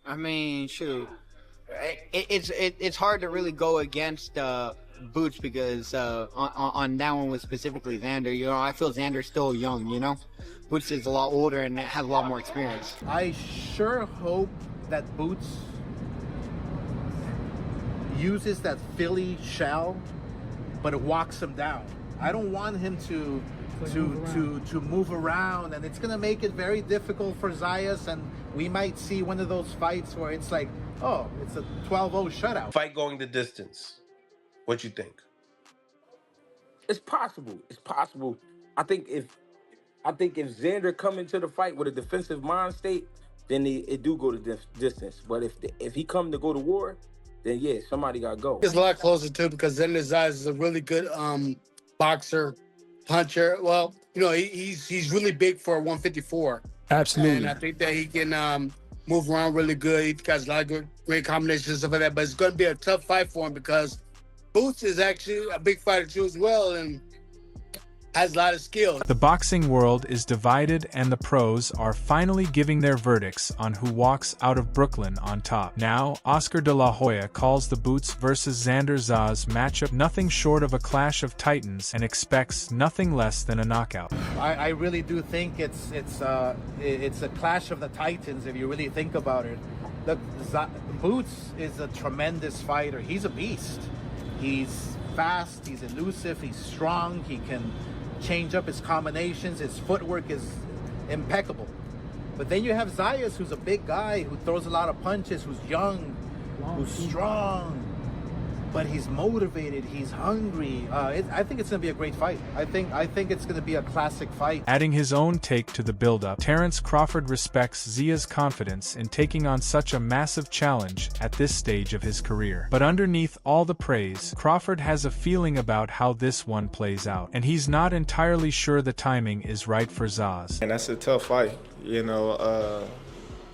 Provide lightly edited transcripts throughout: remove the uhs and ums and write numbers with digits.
I mean, shoot, it's hard to really go against Boots because on that one was specifically Xander. You know, I feel Xander's still young. You know, Boots is a lot older and has a lot more experience. I sure hope that Boots uses that Philly shell, but it walks him down. I don't want him to move around, and it's gonna make it very difficult for Zayas, and we might see one of those fights where it's like, oh, it's a 12-0 shutout. Fight going the distance. What you think? It's possible. It's possible. I think if Xander come into the fight with a defensive mind state, then it do go to distance. But if he come to go to war, then yeah, somebody got to go. It's a lot closer too because Xander Zayas is a really good boxer, puncher. Well, you know, he's really big for a 154. Absolutely. And I think that he can move around really good. He's got a lot of good, great combinations and stuff like that. But it's going to be a tough fight for him because Boots is actually a big fighter too as well and has a lot of skill. The boxing world is divided and the pros are finally giving their verdicts on who walks out of Brooklyn on top. Now, Oscar de la Hoya calls the Boots versus Xander Zayas matchup nothing short of a clash of titans and expects nothing less than a knockout. I really do think it's a clash of the titans if you really think about it. Look, Boots is a tremendous fighter. He's a beast. He's fast, he's elusive, he's strong, he can change up his combinations, his footwork is impeccable. But then you have Zayas, who's a big guy, who throws a lot of punches, who's young, who's strong, but he's motivated, he's hungry. I think it's going to be a great fight. I think it's going to be a classic fight. Adding his own take to the build-up, Terence Crawford respects Zayas' confidence in taking on such a massive challenge at this stage of his career. But underneath all the praise, Crawford has a feeling about how this one plays out, and he's not entirely sure the timing is right for Zayas. And that's a tough fight, you know,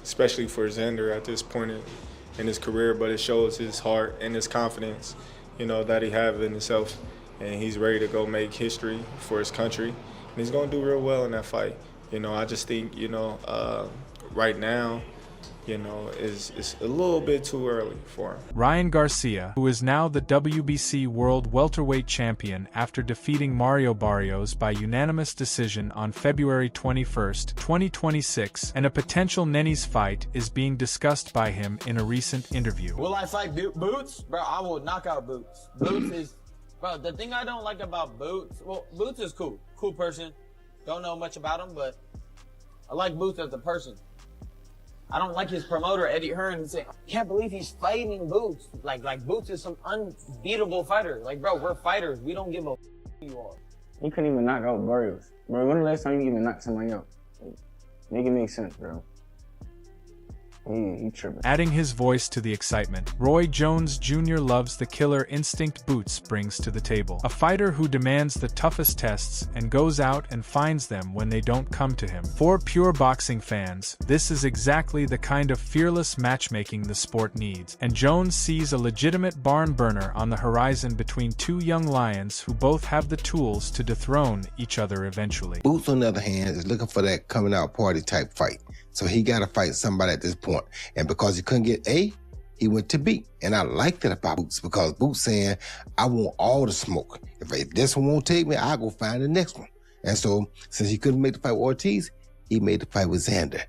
especially for Xander at this point in his career, but it shows his heart and his confidence, you know, that he have in himself, and he's ready to go make history for his country, and he's going to do real well in that fight. You know, I just think, you know, right now, you know, it's a little bit too early for him. Ryan Garcia, who is now the WBC World Welterweight Champion after defeating Mario Barrios by unanimous decision on February 21, 2026, and a potential Nenny's fight is being discussed by him in a recent interview. Will I fight Boots? Bro, I will knock out Boots. Boots is, bro, the thing I don't like about Boots, well, Boots is cool. Cool person. Don't know much about him, but I like Boots as a person. I don't like his promoter, Eddie Hearn, saying, I can't believe he's fighting Boots. Like Boots is some unbeatable fighter. Like, bro, we're fighters. We don't give a who you are. You couldn't even knock out Barrios. Bro, when the last time you even knocked somebody out? Make it make sense, bro. He tripping. Adding his voice to the excitement, Roy Jones Jr. loves the killer instinct Boots brings to the table. A fighter who demands the toughest tests and goes out and finds them when they don't come to him. For pure boxing fans, this is exactly the kind of fearless matchmaking the sport needs, and Jones sees a legitimate barn burner on the horizon between two young lions who both have the tools to dethrone each other eventually. Boots, on the other hand, is looking for that coming out party type fight. So he got to fight somebody at this point. And because he couldn't get A, he went to B. And I like that about Boots because Boots saying, I want all the smoke. If this one won't take me, I'll go find the next one. And so since he couldn't make the fight with Ortiz, he made the fight with Xander.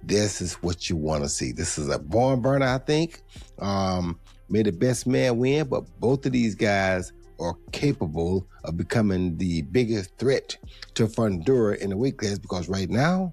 This is what you want to see. This is a barn burner, I think. May the best man win, but both of these guys are capable of becoming the biggest threat to Fundura in the weight class because right now,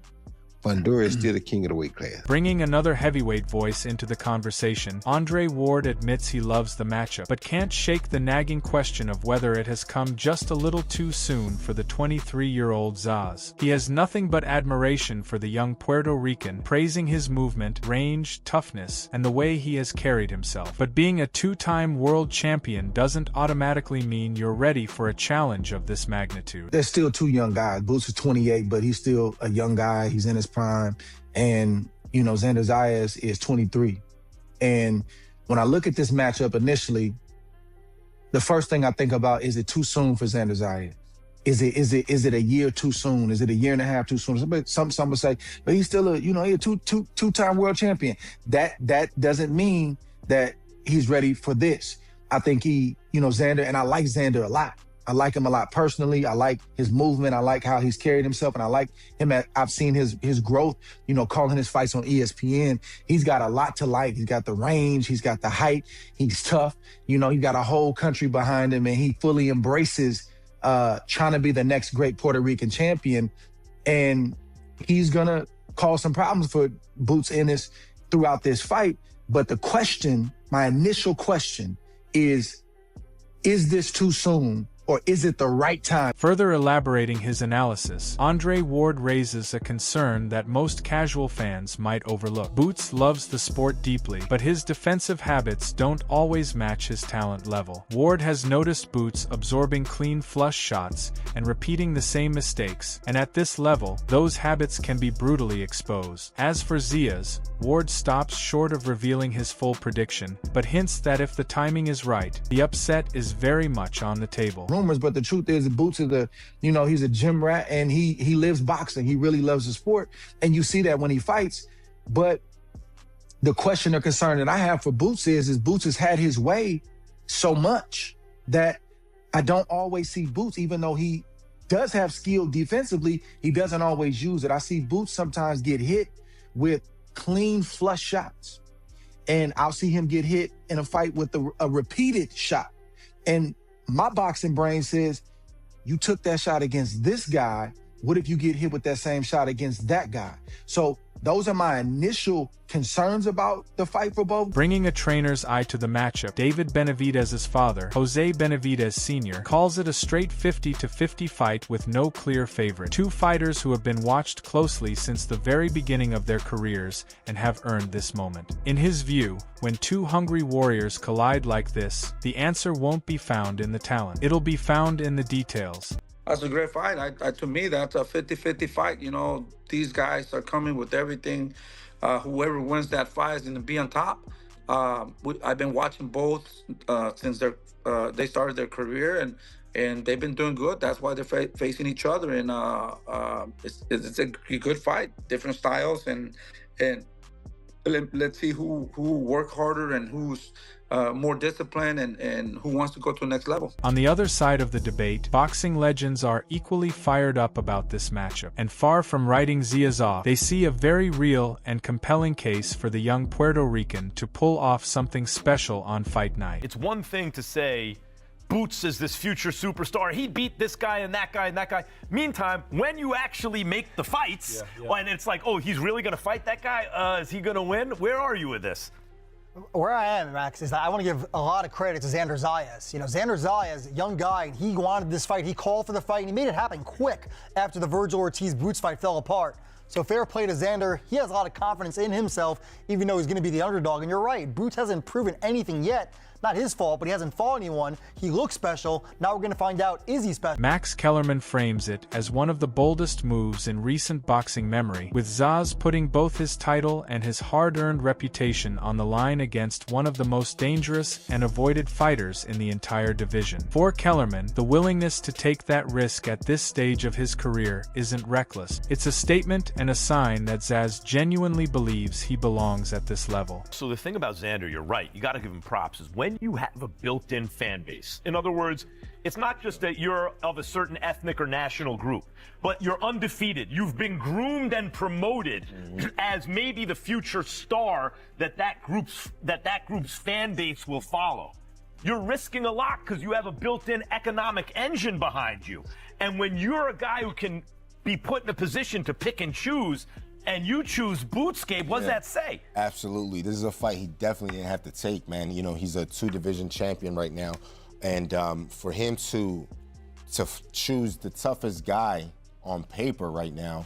Fundura is still the king of the weight class. Bringing another heavyweight voice into the conversation, Andre Ward admits he loves the matchup, but can't shake the nagging question of whether it has come just a little too soon for the 23-year-old Zayas. He has nothing but admiration for the young Puerto Rican, praising his movement, range, toughness, and the way he has carried himself. But being a two-time world champion doesn't automatically mean you're ready for a challenge of this magnitude. There's still two young guys. Boots is 28, but he's still a young guy. He's in his prime. And, you know, Xander Zayas is 23. And when I look at this matchup initially, the first thing I think about is it too soon for Xander Zayas? is it a year too soon? Is it a year and a half too soon? Some would say, but he's still he's a two-time world champion. That doesn't mean that he's ready for this. I think Xander, and I like Xander a lot. I like him a lot personally. I like his movement. I like how he's carried himself, and I like him. I've seen his growth. Calling his fights on ESPN. He's got a lot to like. He's got the range. He's got the height. He's tough. He got a whole country behind him, and he fully embraces trying to be the next great Puerto Rican champion. And he's gonna cause some problems for Boots Ennis throughout this fight. But my initial question is this too soon? Or is it the right time? Further elaborating his analysis, Andre Ward raises a concern that most casual fans might overlook. Boots loves the sport deeply, but his defensive habits don't always match his talent level. Ward has noticed Boots absorbing clean flush shots and repeating the same mistakes, and at this level, those habits can be brutally exposed. As for Zayas, Ward stops short of revealing his full prediction, but hints that if the timing is right, the upset is very much on the table. But the truth is, Boots is he's a gym rat, and he lives boxing. He really loves the sport, and you see that when he fights. But the question or concern that I have for Boots is Boots has had his way so much that I don't always see Boots, even though he does have skill defensively, he doesn't always use it. I see Boots sometimes get hit with clean flush shots, and I'll see him get hit in a fight with a repeated shot. And my boxing brain says, you took that shot against this guy. What if you get hit with that same shot against that guy? So those are my initial concerns about the fight for both. Bringing a trainer's eye to the matchup, David Benavidez's father, Jose Benavidez Sr., calls it a straight 50-50 fight with no clear favorite. Two fighters who have been watched closely since the very beginning of their careers and have earned this moment. In his view, when two hungry warriors collide like this, the answer won't be found in the talent. It'll be found in the details. That's a great fight. To me, that's a 50-50 fight. These guys are coming with everything. Whoever wins that fight is going to be on top. I've been watching both since they started their career, and they've been doing good. That's why they're facing each other, and it's a good fight. Different styles, and let's see who work harder and who's more disciplined and who wants to go to the next level. On the other side of the debate, boxing legends are equally fired up about this matchup, and far from writing Zayas off, they see a very real and compelling case for the young Puerto Rican to pull off something special on fight night. It's one thing to say Boots is this future superstar. He beat this guy and that guy and that guy. Meantime, when you actually make the fights, and it's like, oh, he's really going to fight that guy? Is he going to win? Where are you with this? Where I am, Max, is that I want to give a lot of credit to Xander Zayas. Xander Zayas, young guy, he wanted this fight. He called for the fight, and he made it happen quick after the Virgil Ortiz-Boots fight fell apart. So fair play to Xander. He has a lot of confidence in himself, even though he's going to be the underdog. And you're right, Boots hasn't proven anything yet. Not his fault, but he hasn't fought anyone. He looks special. Now we're going to find out, is he special? Max Kellerman frames it as one of the boldest moves in recent boxing memory, with Zayas putting both his title and his hard-earned reputation on the line against one of the most dangerous and avoided fighters in the entire division. For Kellerman, the willingness to take that risk at this stage of his career isn't reckless. It's a statement and a sign that Zayas genuinely believes he belongs at this level. So the thing about Xander, you're right, you got to give him props, is when you have a built-in fan base. In other words, it's not just that you're of a certain ethnic or national group, but you're undefeated. You've been groomed and promoted as maybe the future star that group's fan base will follow. You're risking a lot because you have a built-in economic engine behind you. And when you're a guy who can be put in a position to pick and choose, and you choose Bootscape, what does that say? Absolutely. This is a fight he definitely didn't have to take, man. He's a two-division champion right now. And for him to choose the toughest guy on paper right now,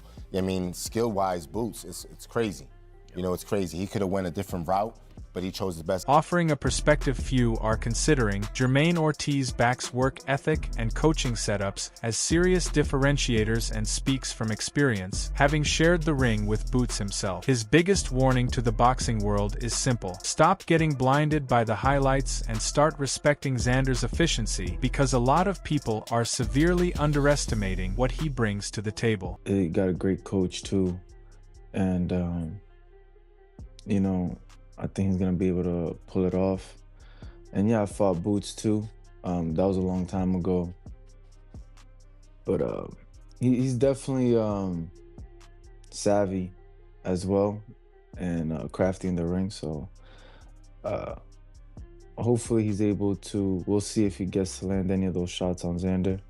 skill-wise, Boots, it's crazy. It's crazy. He could have went a different route. but he chose his best. Offering a perspective few are considering, Jermaine Ortiz backs work ethic and coaching setups as serious differentiators and speaks from experience, having shared the ring with Boots himself. His biggest warning to the boxing world is simple: stop getting blinded by the highlights and start respecting Xander's efficiency, because a lot of people are severely underestimating what he brings to the table. He got a great coach too, and you know, I think he's gonna be able to pull it off. And yeah, I fought Boots too. That was a long time ago. But he's definitely savvy as well, and crafty in the ring. So hopefully he's able to, we'll see if he gets to land any of those shots on Xander.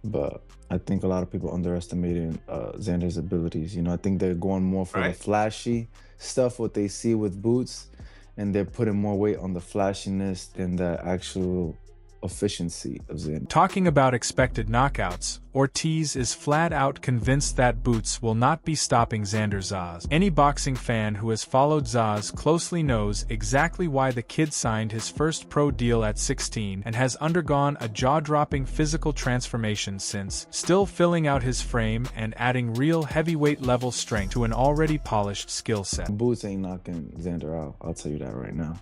But I think a lot of people underestimating Xander's abilities. You know, I think they're going more for the flashy stuff, what they see with Boots, and they're putting more weight on the flashiness than the actual efficiency of Xander. Talking about expected knockouts, Ortiz is flat out convinced that Boots will not be stopping Xander Zayas. Any boxing fan who has followed Zayas closely knows exactly why the kid signed his first pro deal at 16 and has undergone a jaw-dropping physical transformation since, still filling out his frame and adding real heavyweight level strength to an already polished skill set. Boots ain't knocking Xander out, I'll tell you that right now.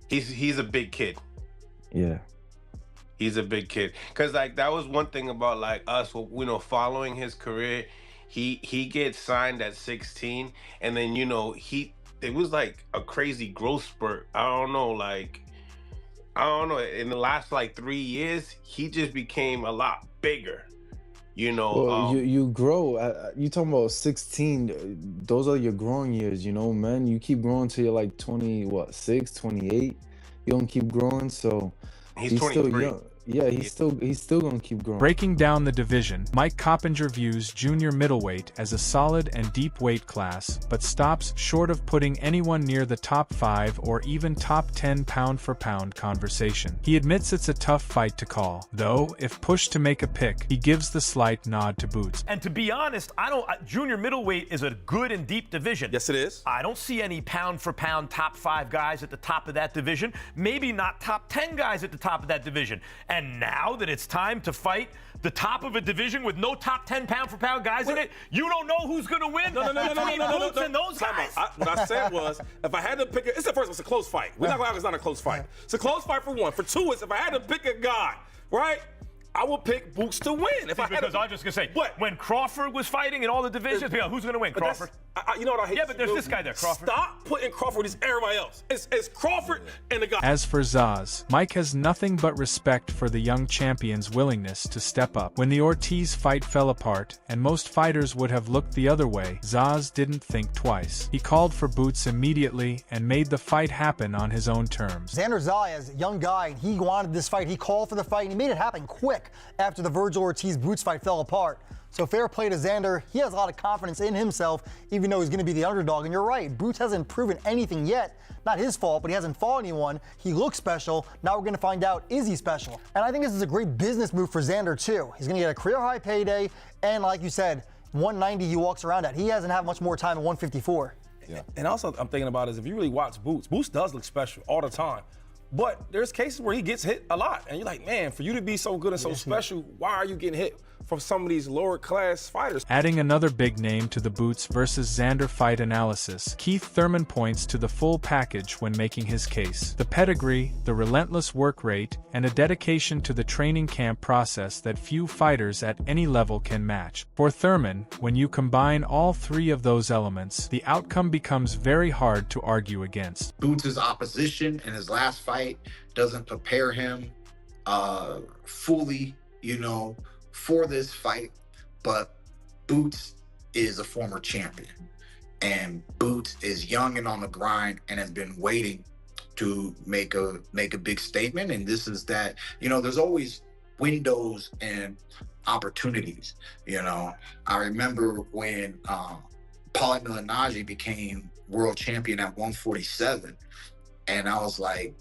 He's a big kid. Yeah. He's a big kid. Cause like that was one thing about like us, you know, following his career. He gets signed at 16, and then you know it was like a crazy growth spurt. I don't know. In the last like 3 years, he just became a lot bigger. You know, well, you grow. You talking about 16? Those are your growing years. You know, man. You keep growing till you're like 26, 28. You don't keep growing, so. He's 23. Still young. Yeah, he's still gonna keep growing. Breaking down the division, Mike Coppinger views junior middleweight as a solid and deep weight class, but stops short of putting anyone near the top 5 or even top 10 pound-for-pound conversation. He admits it's a tough fight to call, though if pushed to make a pick, he gives the slight nod to Boots. And to be honest, junior middleweight is a good and deep division. Yes, it is. I don't see any pound-for-pound top 5 guys at the top of that division, maybe not top 10 guys at the top of that division. And now that it's time to fight the top of a division with no top 10 pound-for-pound guys in it, you don't know who's going to win between Boots and those guys. What I said was, if I had to pick it's a close fight. We're not going to it's not a close fight. It's a close fight for one. For two, is if I had to pick a guy, right? I would pick Boots to win. Because I was just going to say, when Crawford was fighting in all the divisions, who's going to win? Crawford? You know what I hate? Yeah, but there's this guy there, Crawford. Stop putting Crawford with everybody else. It's Crawford and the guy. As for Zayas, Mike has nothing but respect for the young champion's willingness to step up. When the Ortiz fight fell apart, and most fighters would have looked the other way, Zayas didn't think twice. He called for Boots immediately and made the fight happen on his own terms. Xander Zayas, young guy, he wanted this fight. He called for the fight, and he made it happen quick after the Virgil Ortiz-Boots fight fell apart. So fair play to Xander. He has a lot of confidence in himself, even though he's going to be the underdog. And you're right, Boots hasn't proven anything yet. Not his fault, but he hasn't fought anyone. He looks special. Now we're going to find out, is he special? And I think this is a great business move for Xander, too. He's going to get a career-high payday, and like you said, 190 he walks around at. He hasn't had much more time at 154. Yeah. And also, I'm thinking about is if you really watch Boots, Boots does look special all the time. But there's cases where he gets hit a lot. And you're like, man, for you to be so good and so special, why are you getting hit from some of these lower class fighters? Adding another big name to the Boots versus Xander fight analysis, Keith Thurman points to the full package when making his case. The pedigree, the relentless work rate, and a dedication to the training camp process that few fighters at any level can match. For Thurman, when you combine all three of those elements, the outcome becomes very hard to argue against. Boots' opposition in his last fight doesn't prepare him fully, for this fight, but Boots is a former champion, and Boots is young and on the grind and has been waiting to make a big statement. And this is that, there's always windows and opportunities. I remember when Paulie Malignaggi became world champion at 147, and I was like,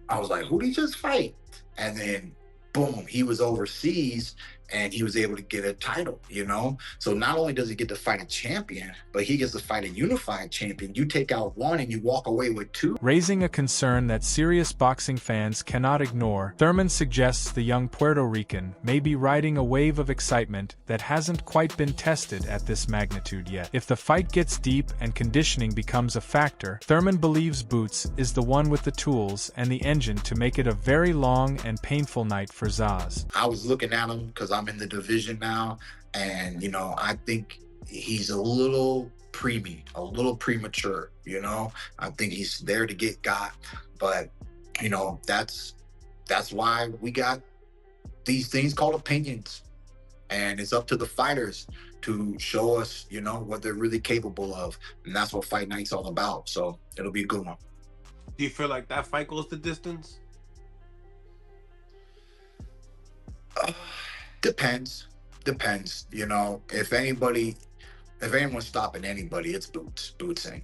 who did he just fight? And then boom, he was overseas and he was able to get a title, you know? So not only does he get to fight a champion, but he gets to fight a unified champion. You take out one and you walk away with two. Raising a concern that serious boxing fans cannot ignore, Thurman suggests the young Puerto Rican may be riding a wave of excitement that hasn't quite been tested at this magnitude yet. If the fight gets deep and conditioning becomes a factor, Thurman believes Boots is the one with the tools and the engine to make it a very long and painful night for Zaz. I was looking at him because I'm in the division now, and, you know, I think he's a little preemie, a little premature, you know? I think he's there to get got, but, you know, that's why we got these things called opinions. And it's up to the fighters to show us, you know, what they're really capable of. And that's what Fight Night's all about. So it'll be a good one. Do you feel like that fight goes the distance? Depends. You know, if anyone's stopping anybody, it's Boots.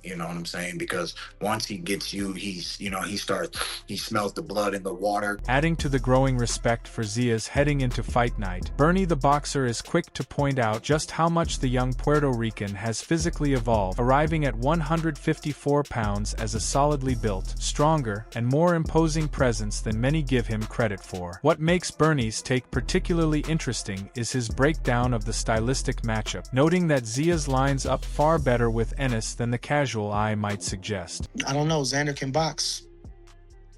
You know what I'm saying? Because once he gets you, he smells the blood in the water. Adding to the growing respect for Zayas heading into Fight Night, Bernie the boxer is quick to point out just how much the young Puerto Rican has physically evolved, arriving at 154 pounds as a solidly built, stronger, and more imposing presence than many give him credit for. What makes Bernie's take particularly interesting is his breakdown of the stylistic matchup, noting that Zayas lines up far better with Ennis than the casual eye might suggest. I don't know. Xander can box.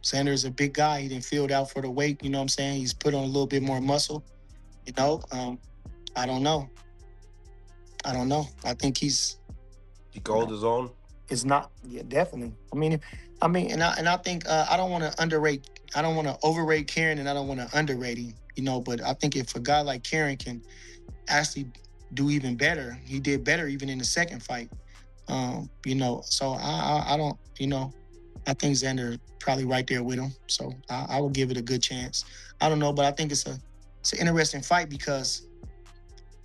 Xander is a big guy. He didn't field out for the weight. You know what I'm saying? He's put on a little bit more muscle. You know, I don't know. I think he called his own. It's not. Yeah, definitely. And I think I don't want to underrate. I don't want to overrate Karen, and I don't want to underrate him. You know, but I think if a guy like Karen can actually do even better, he did better even in the second fight. You know, so I don't, you know, I think Xander probably right there with him. So I will give it a good chance. I don't know, but I think it's an interesting fight because,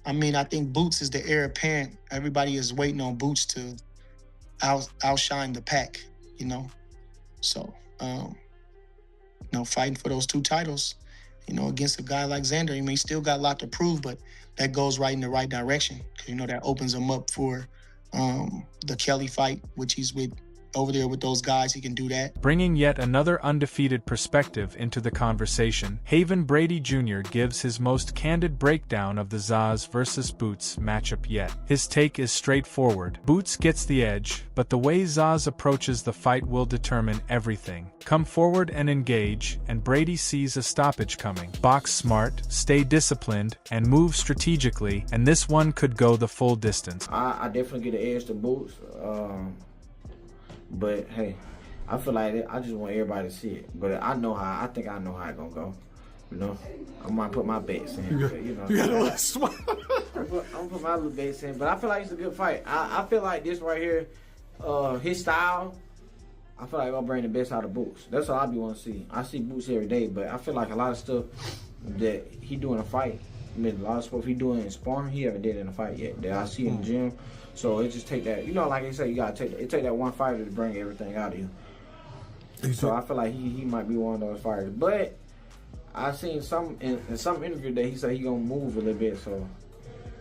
I think Boots is the heir apparent. Everybody is waiting on Boots to outshine the pack, you know. So, you know, fighting for those two titles, you know, against a guy like Xander. He still got a lot to prove, but that goes right in the right direction. You know, that opens him up for the Kelly fight, which he's with over there with those guys. He can do that. Bringing yet another undefeated perspective into the conversation, Haven Brady Jr. gives his most candid breakdown of the Zaz versus Boots matchup yet. His take is straightforward. Boots gets the edge, but the way Zaz approaches the fight will determine everything. Come forward and engage, and Brady sees a stoppage coming. Box smart, stay disciplined, and move strategically, and this one could go the full distance. I definitely get the edge to Boots. But hey, I feel like I just want everybody to see it. But I think I know how it's gonna go. You know, I'm gonna put my bets in. You got a list. I'm gonna put my little bets in. But I feel like it's a good fight. I feel like this right here, his style, I feel like gonna bring the best out of Boots. That's all I be want to see. I see Boots every day, but I feel like a lot of stuff that he do in a fight, a lot of stuff he doing in sparring, he haven't did in a fight yet. That I see in the gym. So it just take that, you know, like I said, you gotta take that one fighter to bring everything out of you. So I feel like he might be one of those fighters. But I seen in some interview that he said he gonna move a little bit, so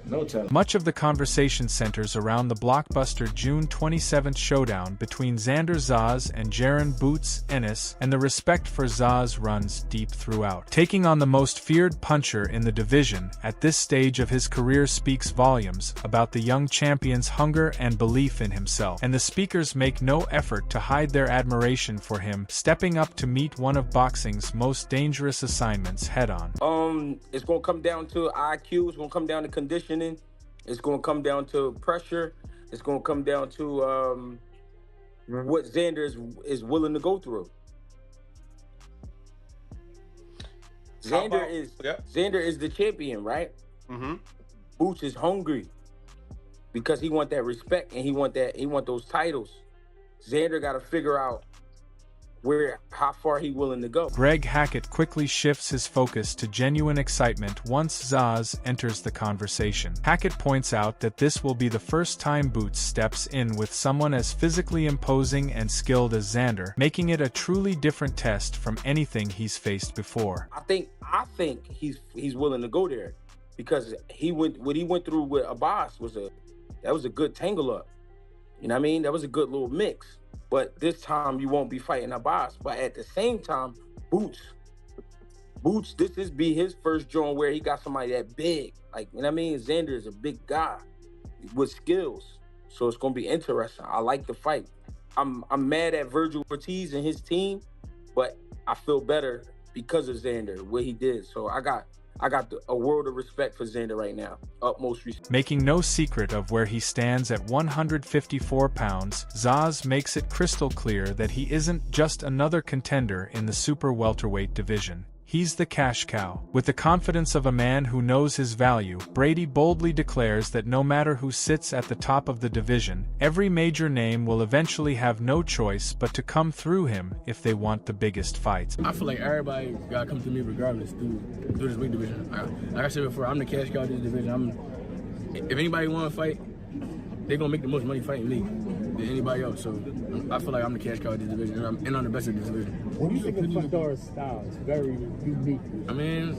no telling. Much of the conversation centers around the blockbuster June 27th showdown between Xander Zayas and Jaron Boots Ennis, and the respect for Zayas runs deep throughout. Taking on the most feared puncher in the division at this stage of his career speaks volumes about the young champion's hunger and belief in himself, and the speakers make no effort to hide their admiration for him, stepping up to meet one of boxing's most dangerous assignments head-on. It's going to come down to IQ, it's going to come down to conditioning. It's going to come down to pressure. It's going to come down to what Xander is willing to go through. Xander is the champion, right? Mm-hmm. Boots is hungry because he want that respect and he want those titles. Xander got to figure out how far he willing to go. Greg Hackett quickly shifts his focus to genuine excitement once Zaz enters the conversation. Hackett points out that this will be the first time Boots steps in with someone as physically imposing and skilled as Xander, making it a truly different test from anything he's faced before. I think he's willing to go there. because what he went through with Abbas was a good tangle up. You know what I mean? That was a good little mix. But this time you won't be fighting Abbas. But at the same time, Boots, this is be his first joint where he got somebody that big. Like, you know what I mean? Xander is a big guy with skills. So it's gonna be interesting. I like the fight. I'm mad at Virgil Ortiz and his team, but I feel better because of Xander, what he did. So I got a world of respect for Xander right now. Utmost respect. Making no secret of where he stands at 154 pounds, Zaz makes it crystal clear that he isn't just another contender in the super welterweight division. He's the cash cow. With the confidence of a man who knows his value, Brady boldly declares that no matter who sits at the top of the division, every major name will eventually have no choice but to come through him if they want the biggest fights. I feel like everybody gotta come to me regardless through this weight division. Like I said before, I'm the cash cow of this division. If anybody want to fight, they're gonna make the most money fighting me than anybody else. So I feel like I'm the cash cow of this division, and I'm the best of this division. What do you think of Fedor's style? It's very unique. I mean,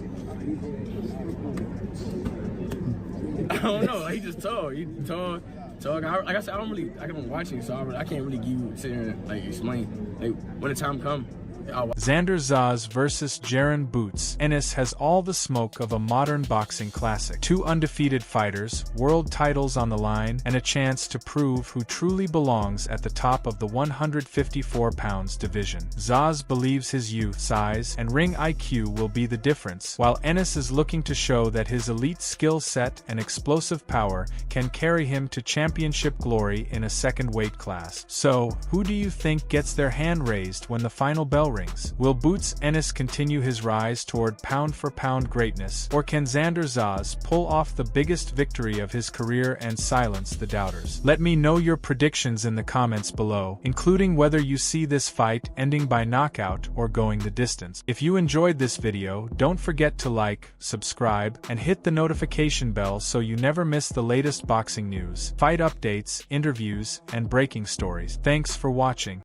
I don't know. He just tall. He tall. Like I said, I haven't watching, so I can't really give you sit here and like explain. Like when the time comes. Xander Zayas versus Jaron Boots Ennis has all the smoke of a modern boxing classic. Two undefeated fighters, world titles on the line, and a chance to prove who truly belongs at the top of the 154 pounds division. Zayas believes his youth, size, and ring IQ will be the difference, while Ennis is looking to show that his elite skill set and explosive power can carry him to championship glory in a second weight class. So, who do you think gets their hand raised when the final bell rings? Will Boots Ennis continue his rise toward pound-for-pound greatness, or can Xander Zayas pull off the biggest victory of his career and silence the doubters? Let me know your predictions in the comments below, including whether you see this fight ending by knockout or going the distance. If you enjoyed this video, don't forget to like, subscribe, and hit the notification bell so you never miss the latest boxing news, fight updates, interviews, and breaking stories. Thanks for watching.